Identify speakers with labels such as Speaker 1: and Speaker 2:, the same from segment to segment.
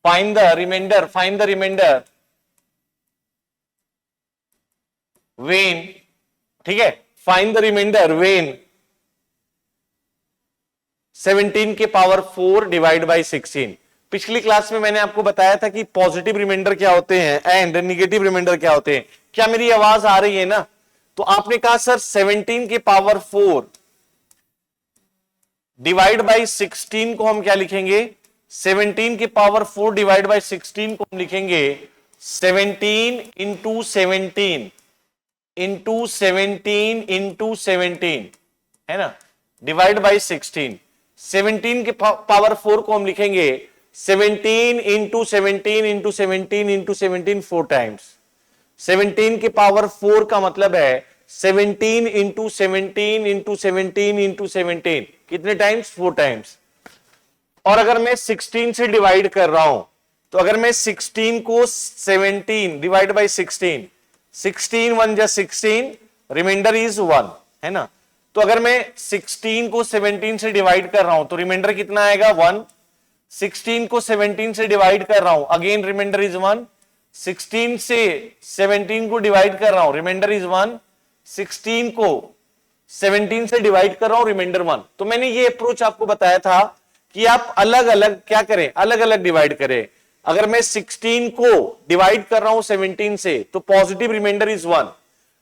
Speaker 1: find the remainder when, ठीक है, find the remainder when 17 के पावर 4 डिवाइड बाई 16। पिछली क्लास में मैंने आपको बताया था कि पॉजिटिव रिमाइंडर क्या होते हैं एंड नेगेटिव रिमाइंडर क्या होते हैं। क्या मेरी आवाज आ रही है ना? तो आपने कहा सर 17 के पावर 4 डिवाइड बाई 16 को हम क्या लिखेंगे? 17 के पावर 4 डिवाइड बाई 16 को हम लिखेंगे 17 इंटू 17 इंटू 17 इंटू 17, है ना, डिवाइड बाई 16। 17 के पावर 4 को हम लिखेंगे 17 इंटू 17 इंटू 17 इंटू 17 4 टाइम्स। 17 के पावर 4 का मतलब है 17 इंटू 17 इंटू 17 इंटू 17, कितने टाइम्स? 4 टाइम्स। और अगर मैं 16 से डिवाइड कर रहा हूं, तो अगर मैं 16 को 17 डिवाइड बाई 16, 16 1 जा 16, रिमाइंडर इज 1, है ना। तो अगर मैं 16 को 17 से डिवाइड कर रहा हूं तो रिमाइंडर कितना आएगा? 1। 16 को 17 से डिवाइड कर रहा हूं, अगेन रिमाइंडर इज 1। 16 से 17 को डिवाइड कर रहा हूं, रिमाइंडर इज 1। 16 को 17 से डिवाइड कर रहा हूं, रिमाइंडर 1। तो मैंने ये अप्रोच आपको बताया था कि आप अलग अलग क्या करें, अलग अलग डिवाइड करें। अगर मैं 16 को डिवाइड कर रहा हूं 17 से तो positive remainder is 1।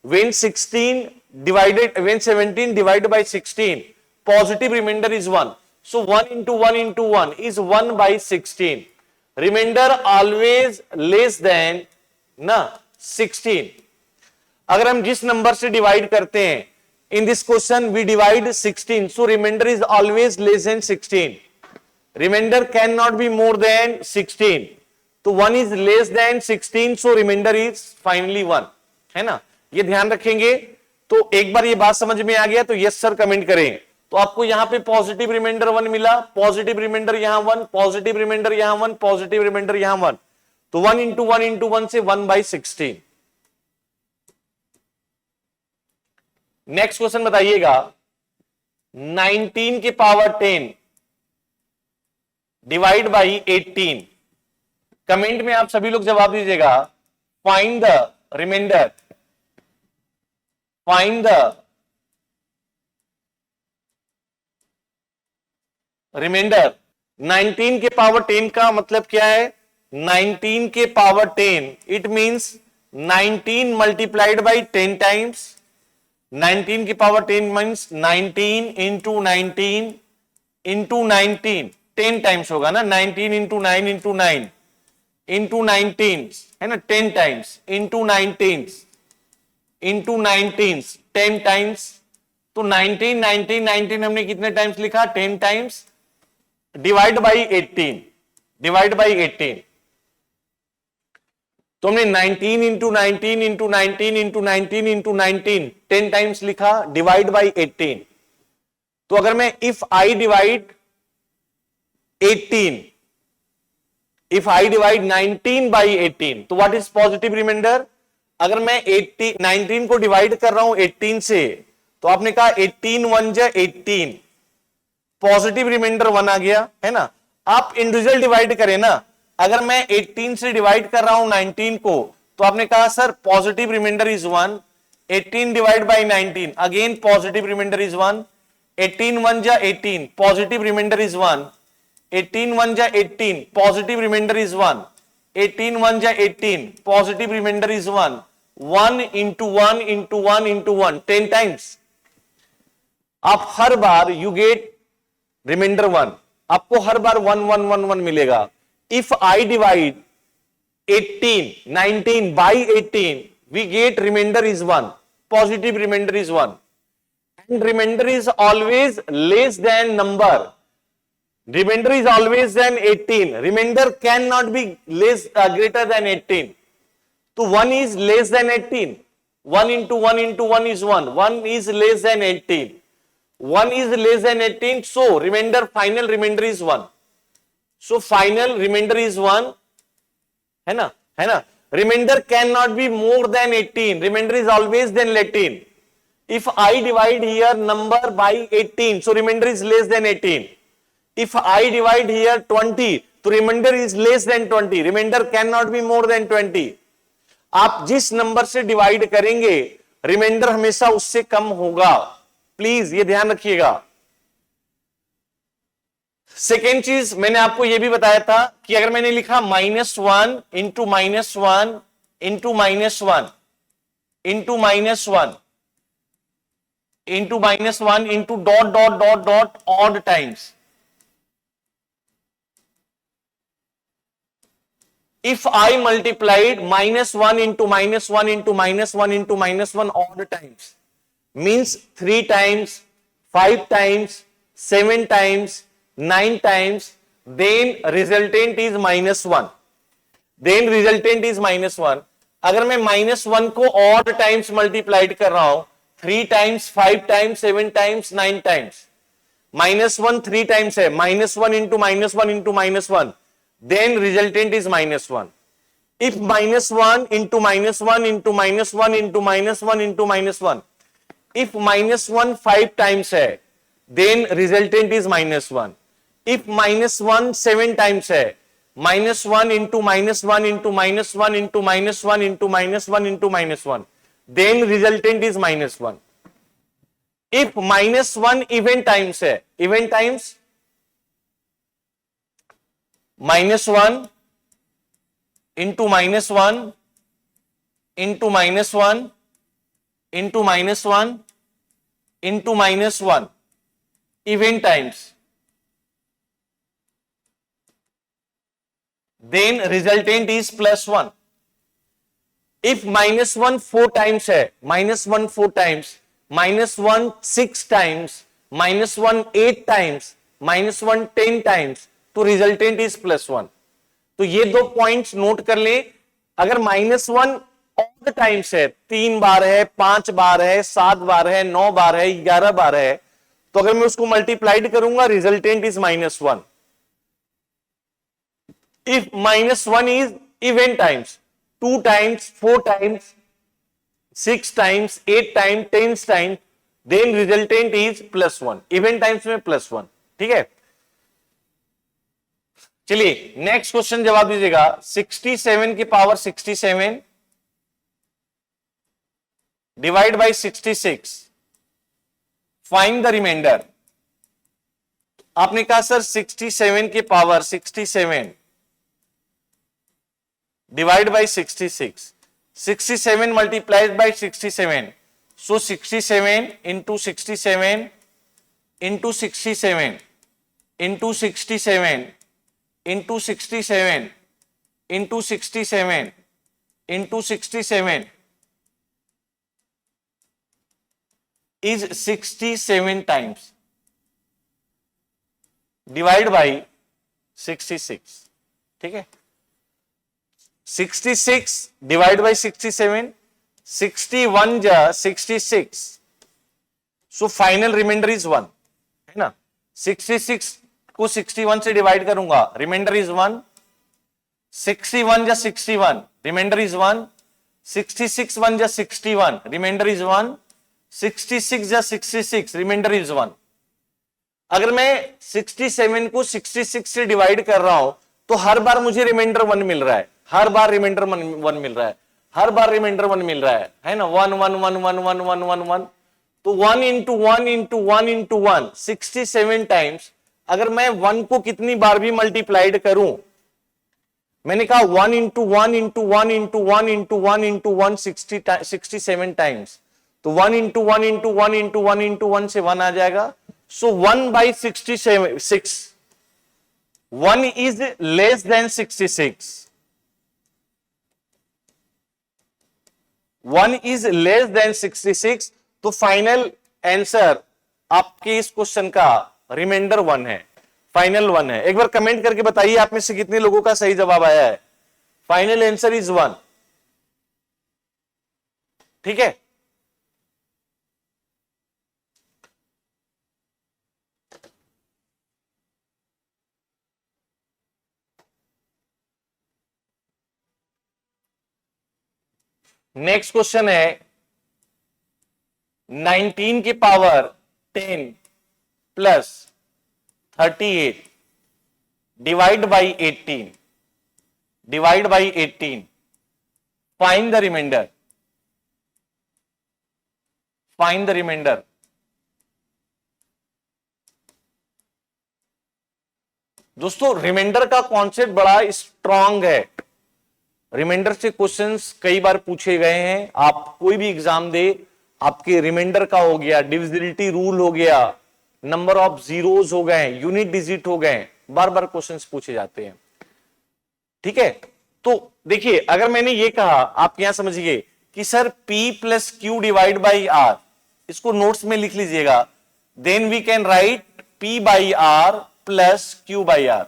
Speaker 1: when 17 divided by 16, positive remainder is 1. So 1 into 1 into 1 is 1 by 16. Remainder always less than ना 16। अगर हम जिस नंबर से डिवाइड करते हैं, in this question we divide 16, so remainder is always less than 16. Remainder cannot be more than 16. तो 1 is less than 16, so remainder is finally 1, है ना। ये ध्यान रखेंगे। तो एक बार ये बात समझ में आ गया तो यस सर कमेंट करें। तो आपको यहां पे पॉजिटिव रिमाइंडर 1 मिला, पॉजिटिव रिमाइंडर यहां 1, पॉजिटिव रिमाइंडर यहां 1, पॉजिटिव रिमाइंडर यहां 1। तो 1 इंटू 1 इंटू 1 से 1 बाई 16। नेक्स्ट क्वेश्चन बताइएगा, 19 के पावर 10 डिवाइड बाई 18। कमेंट में आप सभी लोग जवाब दीजिएगा। Find the remainder, find the remainder. 19 के पावर 10 का मतलब क्या है? 19 के power 10 it means 19 multiplied by 10 times. 19 की power 10 means 19 into 19 into 19, 10 times होगा ना। 19 इंटू 9 इंटू 9 इंटू 19, है ना, 10 टाइम्स इंटू 19 इंटू 19, 10 टाइम्स। तो 19 19 19 हमने कितने टाइम्स लिखा? 10 times. Divide by 18, divide by 18। तो हमने 19 into 19 into 19 into 19 into 19, 10 times लिखा, डिवाइड बाई 18। तो अगर मैं if I divide 18, if I divide 19 by 18, तो व्हाट इज पॉजिटिव रिमाइंडर? अगर मैं 19 को डिवाइड कर रहा हूं 18 से, तो आपने कहा 18 1 जा 18, पॉजिटिव रिमाइंडर 1 आ गया, है ना। आप इंडिविजुअल डिवाइड करें ना। अगर मैं 18 से डिवाइड कर रहा हूं 19 को, तो आपने कहा sir positive remainder is 1। 18 divide by 19, again positive remainder is 1। 18 1 जा 18, पॉजिटिव रिमाइंडर इज 1। 18 1 जा 18, पॉजिटिव रिमाइंडर इज 1। 18 1 जा 18, positive remainder is 1। 1 into 1 into 1 into 1, 10 times. आप हर बार यू गेट रिमाइंडर 1, आपको हर बार 1 1 1 1 मिलेगा। If I divide 19 by 18, we get remainder is 1, positive remainder is 1, and remainder is always less than number. Remainder is always than 18. Remainder cannot be less greater than 18. So 1 is less than 18. 1 into 1 into 1 is 1. 1 is less than 18. 1 is less than 18. So remainder, final remainder is 1. So final remainder is 1. है ना, है ना। Remainder cannot be more than 18. Remainder is always than 18. If I divide here number by 18, so remainder is less than 18. If I divide here 20, तो remainder is less than 20, remainder can not be more than 20। आप जिस number से divide करेंगे reminder हमेशा उससे कम होगा, please ये ध्यान रखिएगा। सेकेंड चीज मैंने आपको यह भी बताया था कि अगर मैंने लिखा -1 into -1 into -1 into -1 into -1 into dot dot dot dot odd times, if I multiplied -1 into -1 into -1 into -1 odd times, means 3 times, 5 times, 7 times, 9 times, then resultant is -1. Then resultant is -1. अगर मैं -1 को odd times multiplied कर रहा हूं, 3 times, 5 times, 7 times, 9 times, -1 3 times है, -1 into -1 into -1, then resultant is -1. If -1 into -1 into -1 into -1 into -1, if -1 5 times है, then resultant is -1. If -1 7 times है, -1 into -1 into -1 into -1 into -1 into -1, then resultant is -1. If -1 even times है, even times -1 into -1 into -1 into -1 into -1 even times, then resultant is +1. If -1 4 times है, -1 4 times, -1 6 times, -1 8 times, -1 10 times, तो resultant is +1। तो ये दो points note कर ले। अगर -1 odd times है, 3 बार है, 5 बार है, 7 बार है, 9 बार है, 11 बार है, तो अगर मैं उसको मल्टीप्लाइड करूंगा resultant is -1। If -1 is even times, 2 times, 4 times, 6 times, 8 times, 10 times, then resultant is +1। Even times में +1। ठीक है, चलिए नेक्स्ट क्वेश्चन जवाब दीजिएगा। 67 की power 67 divide by 66, find the remainder. आपने कहा सर 67 की power 67 divide by 66, 67 multiplied by 67, so 67 into 67 into 67 into 67 into 67 into 67 into 67 is 67 times, divide by 66। ठीक है, 66 डिवाइड बाई 67, 61 जा 66, सो फाइनल रिमाइंडर इज 1 है ना। 66 को 61 से डिवाइड करूंगा, रिमाइंडर इज 1। 61 जा 61, रिमाइंडर इज 1। 66 1 जा 61, रिमाइंडर इज 1। 66 जा 66, रिमाइंडर इज 1। अगर मैं 67 को 66 से डिवाइड कर रहा हूं तो हर बार मुझे रिमाइंडर 1 मिल रहा है, हर बार रिमाइंडर 1 मिल रहा है, हर बार रिमाइंडर 1 मिल रहा है ना। 1 1 1 1 1 1 1 1, तो 1 इंटू 1 इंटू 1 इंटू 1 67 टाइम्स। अगर मैं 1 को कितनी बार भी मल्टीप्लाइड करूं, मैंने कहा 1 into 1 into 1 into 1 into 1 into 1 67 times, तो 1 इंटू 1 इंटू 1 इंटू 1 इंटू 1 से 1 आ जाएगा। सो 1 by 66, 1 is less then 66, 1 is less then 66, तो फाइनल आंसर आपके इस क्वेश्चन का रिमाइंडर 1 है, फाइनल 1 है। एक बार कमेंट करके बताइए आप में से कितने लोगों का सही जवाब आया है। Final answer is 1। ठीक है, नेक्स्ट क्वेश्चन है 19 की power 10 plus 38 divide by 18, divide by 18, find the remainder, find the remainder. दोस्तों रिमाइंडर का कॉन्सेप्ट बड़ा स्ट्रांग है, रिमाइंडर से क्वेश्चंस कई बार पूछे गए हैं। आप कोई भी एग्जाम दे, आपके रिमाइंडर का हो गया, डिविजिबिलिटी रूल हो गया, नंबर ऑफ जीरोस हो गए, यूनिट डिजिट हो गए, बार बार क्वेश्चंस पूछे जाते हैं। ठीक है, तो देखिए अगर मैंने ये कहा, आप यहां समझिए कि sir P plus Q divide by R, इसको नोट्स में लिख लीजिएगा, then we can write P by R plus Q by R.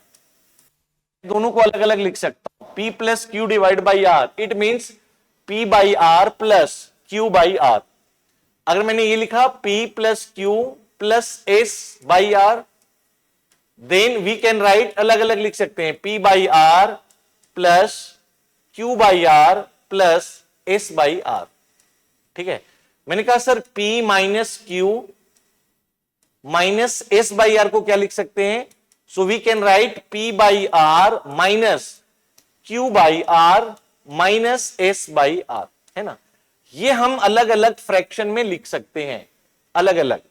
Speaker 1: दोनों को अलग अलग लिख सकता हूं, P plus Q divide by R, it means P by R plus Q by R. अगर मैंने ये लिखा P plus Q plus S by R, then we can write, अलग अलग लिख सकते हैं, P by R plus Q by R plus S by R. ठीक है, मैंने कहा sir P minus Q minus S by R को क्या लिख सकते हैं, so we can write P by R minus Q by R minus S by R, है ना। ये हम अलग अलग फ्रैक्शन में लिख सकते हैं, अलग अलग।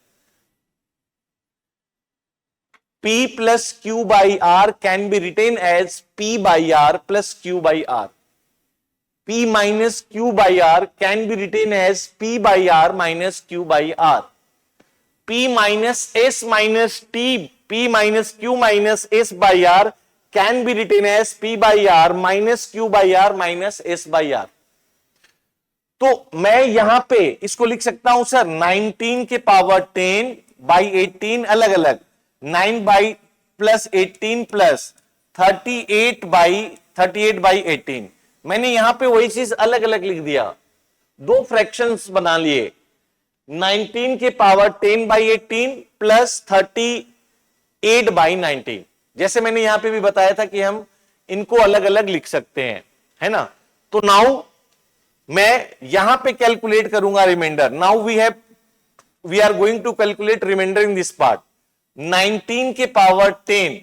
Speaker 1: P plus Q by R can be written as P by R plus Q by R. P minus Q by R can be written as P by R minus Q by R. P minus S minus T, P minus Q minus S by R can be written as P by R minus Q by R minus S by R. तो मैं यहां पे इसको लिख सकता हूं sir 19 के power 10 by 18 अलग अलग, 9 बाई प्लस 18 प्लस 38 बाई 18। मैंने यहां पे वही चीज अलग अलग लिख दिया, दो फ्रैक्शंस बना लिए, 19 के पावर 10 बाई 18 प्लस 38 बाई 19। जैसे मैंने यहां पे भी बताया था कि हम इनको अलग अलग लिख सकते हैं, है ना। तो नाउ मैं यहां पे कैलकुलेट करूंगा remainder. Now we are going to calculate remainder in this part. 19 के पावर 10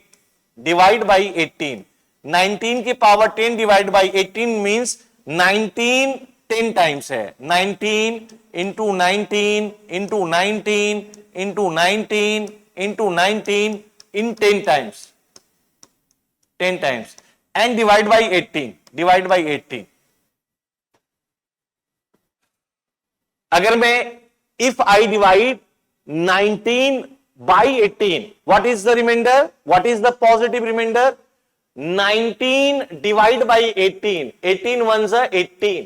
Speaker 1: डिवाइड बाई 18, 19 के power 10 divide by 18 means 19 10 times है, 19 into 19 into 19 into 19 into 19 in 10 times, 10 times and divide by 18, divide by 18। अगर मैं if I divide 19 by 18, what is the remainder? What is the positive remainder? 19 divide by 18, 18 ones are 18,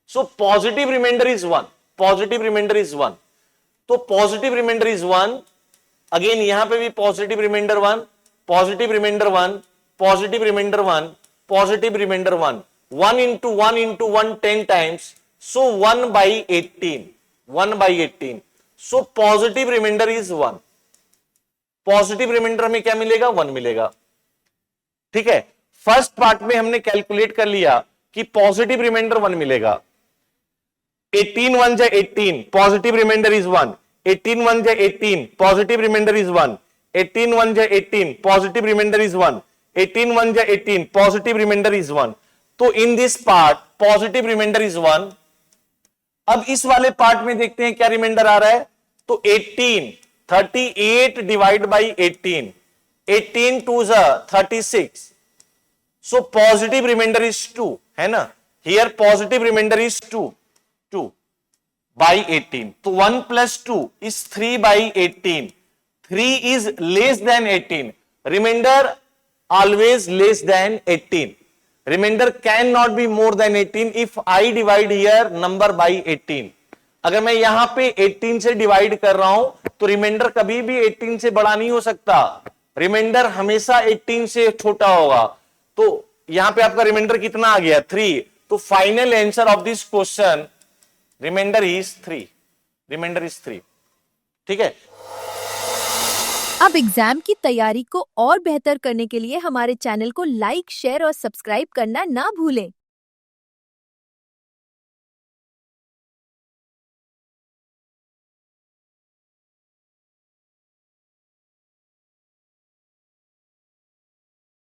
Speaker 1: so positive remainder is 1, positive remainder is 1। तो positive remainder is 1, again यहां पे भी positive remainder 1, positive remainder 1, positive remainder 1, positive remainder 1, 1 into 1 into 1 10 times, so 1 by 18, 1 by 18, so positive remainder is 1। Positive remainder में क्या मिलेगा, 1 मिलेगा। ठीक है, फर्स्ट पार्ट में हमने कैलकुलेट कर लिया कि पॉजिटिव रिमाइंडर 1 मिलेगा। 18 1 जा 18, पॉजिटिव रिमाइंडर इज 1, 18 1 जा 18, पॉजिटिव रिमाइंडर इज 1, 18 1 जा 18, पॉजिटिव रिमाइंडर इज 1, 18 1 जा 18, पॉजिटिव रिमाइंडर इज 1। तो in this part positive remainder is 1। अब इस वाले पार्ट में देखते हैं क्या रिमाइंडर आ रहा है। तो 18, 38 डिवाइड बाई 18, 18 2 जा 36, सो पॉजिटिव रिमाइंडर इज 2, है ना। Here positive remainder is 2 by 18, तो 1 plus 2 is 3 by 18, 3 is less than 18, remainder always less than 18, remainder can not be more than 18 if I divide here number by 18। अगर मैं यहां पे 18 से divide कर रहा हूं तो रिमाइंडर कभी भी 18 से बड़ा नहीं हो सकता, रिमाइंडर हमेशा 18 से छोटा होगा। तो यहां पे आपका रिमाइंडर कितना आ गया, 3। तो final answer of this question remainder is 3, remainder is 3। ठीक है,
Speaker 2: अब एग्जाम की तैयारी को और बेहतर करने के लिए हमारे चैनल को लाइक, शेयर और सब्सक्राइब करना ना भूलें।